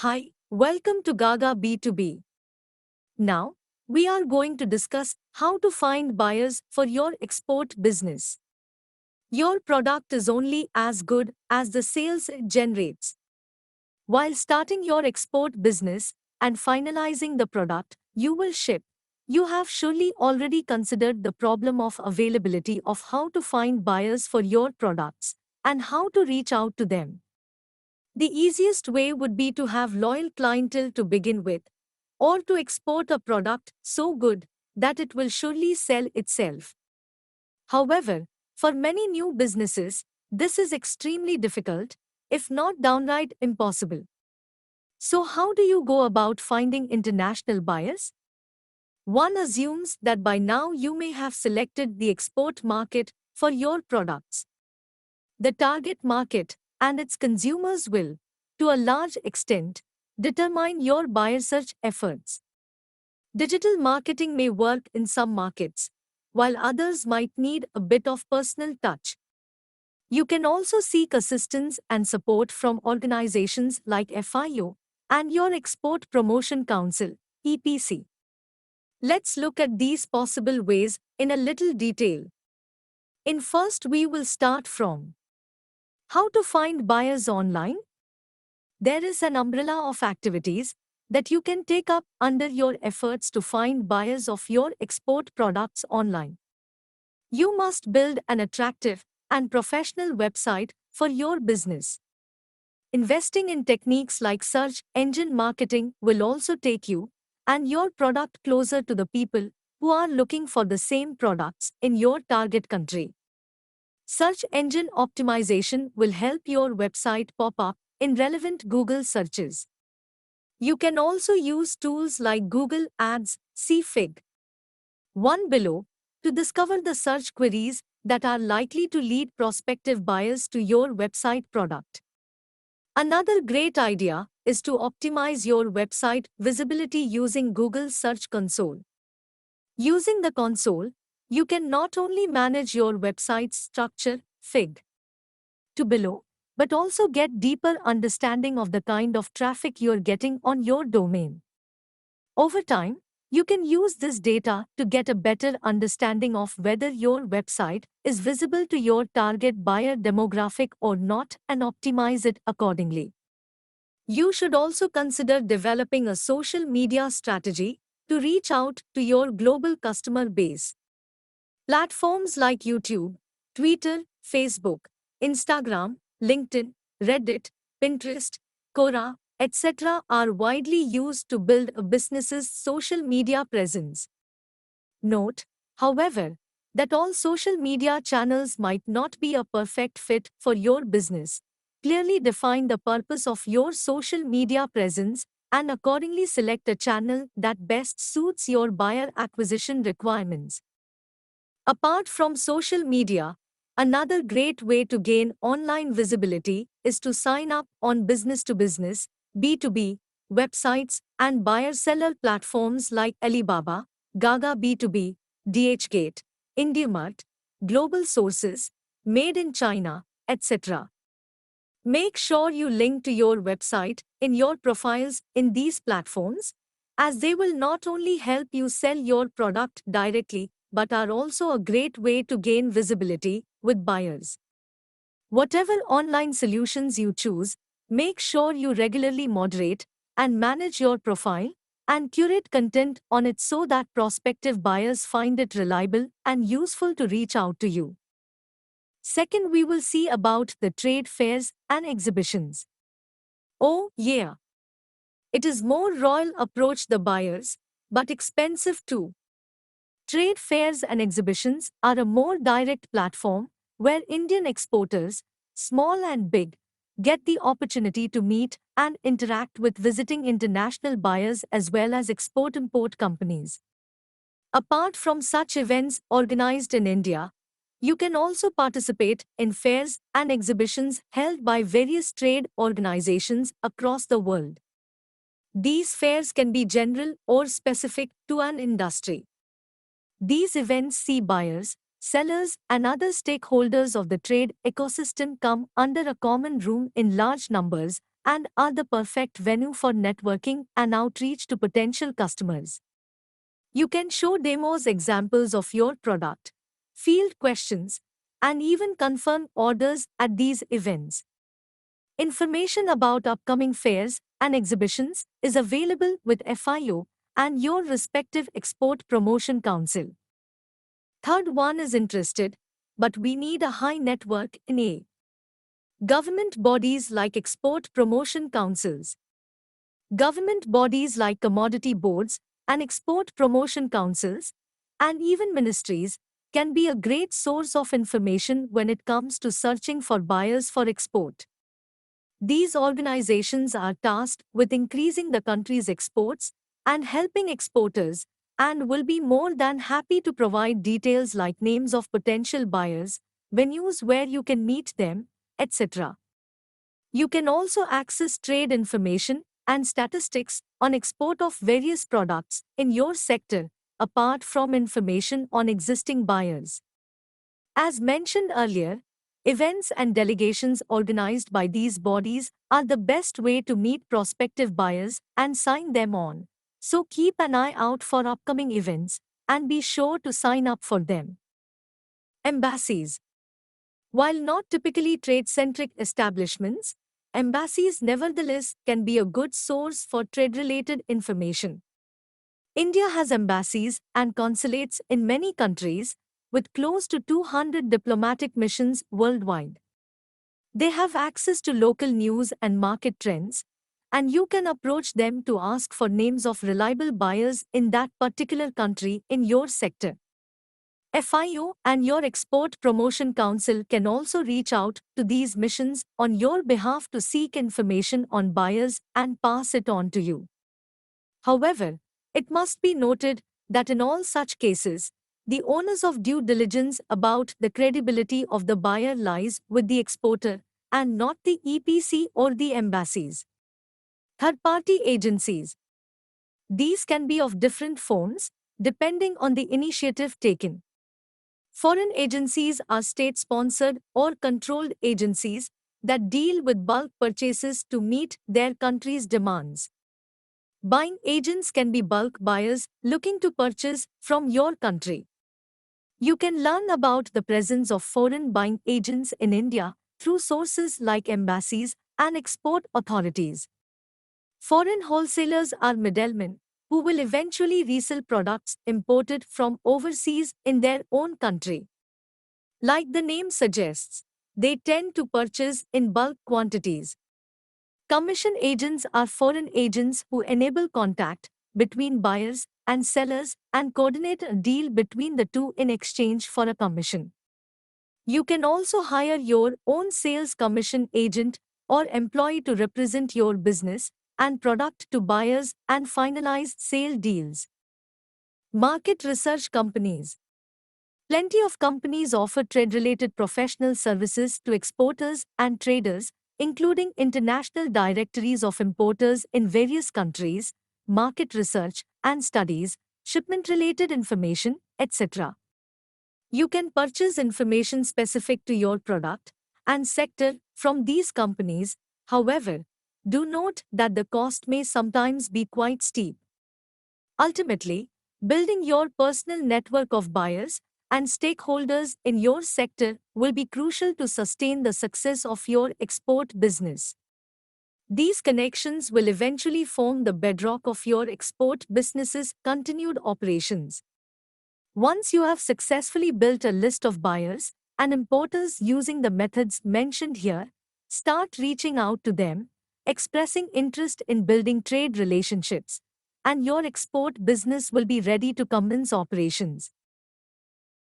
Hi, welcome to Gaga B2B. Now, we are going to discuss how to find buyers for your export business. Your product is only as good as the sales it generates. While starting your export business and finalizing the product you will ship, you have surely already considered the problem of availability of how to find buyers for your products and how to reach out to them. The easiest way would be to have loyal clientele to begin with, or to export a product so good that it will surely sell itself. However, for many new businesses, this is extremely difficult, if not downright impossible. So, how do you go about finding international buyers? One assumes that by now you may have selected the export market for your products. The target market and its consumers will, to a large extent, determine your buyer search efforts. Digital marketing may work in some markets, while others might need a bit of personal touch. You can also seek assistance and support from organizations like FIO and your Export Promotion Council, EPC. Let's look at these possible ways in a little detail. In first, we will start from how to find buyers online. There is an umbrella of activities that you can take up under your efforts to find buyers of your export products online. You must build an attractive and professional website for your business. Investing in techniques like search engine marketing will also take you and your product closer to the people who are looking for the same products in your target country. Search engine optimization will help your website pop up in relevant Google searches. You can also use tools like Google Ads, see Fig. 1 below, to discover the search queries that are likely to lead prospective buyers to your website product. Another great idea is to optimize your website visibility using Google Search Console. Using the console, you can not only manage your website's structure, Fig. 2 below, but also get deeper understanding of the kind of traffic you're getting on your domain. Over time, you can use this data to get a better understanding of whether your website is visible to your target buyer demographic or not and optimize it accordingly. You should also consider developing a social media strategy to reach out to your global customer base. Platforms like YouTube, Twitter, Facebook, Instagram, LinkedIn, Reddit, Pinterest, Quora, etc. are widely used to build a business's social media presence. Note, however, that all social media channels might not be a perfect fit for your business. Clearly define the purpose of your social media presence and accordingly select a channel that best suits your buyer acquisition requirements. Apart from social media, another great way to gain online visibility is to sign up on business to business, B2B, websites and buyer-seller platforms like Alibaba, Gaga B2B, DHgate, IndiaMart, Global Sources, Made in China, etc. Make sure you link to your website in your profiles in these platforms, as they will not only help you sell your product directly but are also a great way to gain visibility with buyers. Whatever online solutions you choose, make sure you regularly moderate and manage your profile and curate content on it so that prospective buyers find it reliable and useful to reach out to you. Second, we will see about the trade fairs and exhibitions. Oh, yeah. It is more royal approach the buyers, but expensive too. Trade fairs and exhibitions are a more direct platform where Indian exporters, small and big, get the opportunity to meet and interact with visiting international buyers as well as export-import companies. Apart from such events organized in India, you can also participate in fairs and exhibitions held by various trade organizations across the world. These fairs can be general or specific to an industry. These events see buyers, sellers, and other stakeholders of the trade ecosystem come under a common room in large numbers and are the perfect venue for networking and outreach to potential customers. You can show demos, examples of your product, field questions, and even confirm orders at these events. Information about upcoming fairs and exhibitions is available with FIO and your respective export promotion council. Third one is interested, but we need a high network in A. Government bodies like export promotion councils. Government bodies like commodity boards and export promotion councils, and even ministries, can be a great source of information when it comes to searching for buyers for export. These organizations are tasked with increasing the country's exports and helping exporters, and will be more than happy to provide details like names of potential buyers, venues where you can meet them, etc. You can also access trade information and statistics on export of various products in your sector, apart from information on existing buyers. As mentioned earlier, events and delegations organized by these bodies are the best way to meet prospective buyers and sign them on. So keep an eye out for upcoming events and be sure to sign up for them. Embassies. While not typically trade-centric establishments, embassies nevertheless can be a good source for trade-related information. India has embassies and consulates in many countries, with close to 200 diplomatic missions worldwide. They have access to local news and market trends, and you can approach them to ask for names of reliable buyers in that particular country in your sector. FIO and your Export Promotion Council can also reach out to these missions on your behalf to seek information on buyers and pass it on to you. However, it must be noted that in all such cases, the onus of due diligence about the credibility of the buyer lies with the exporter and not the EPC or the embassies. Third-party agencies. These can be of different forms, depending on the initiative taken. Foreign agencies are state-sponsored or controlled agencies that deal with bulk purchases to meet their country's demands. Buying agents can be bulk buyers looking to purchase from your country. You can learn about the presence of foreign buying agents in India through sources like embassies and export authorities. Foreign wholesalers are middlemen who will eventually resell products imported from overseas in their own country. Like the name suggests, they tend to purchase in bulk quantities. Commission agents are foreign agents who enable contact between buyers and sellers and coordinate a deal between the two in exchange for a commission. You can also hire your own sales commission agent or employee to represent your business and product to buyers and finalize sale deals. Market research companies. Plenty of companies offer trade-related professional services to exporters and traders, including international directories of importers in various countries, market research and studies, shipment-related information, etc. You can purchase information specific to your product and sector from these companies. However, do note that the cost may sometimes be quite steep. Ultimately, building your personal network of buyers and stakeholders in your sector will be crucial to sustain the success of your export business. These connections will eventually form the bedrock of your export business's continued operations. Once you have successfully built a list of buyers and importers using the methods mentioned here, start reaching out to them, expressing interest in building trade relationships, and your export business will be ready to commence operations.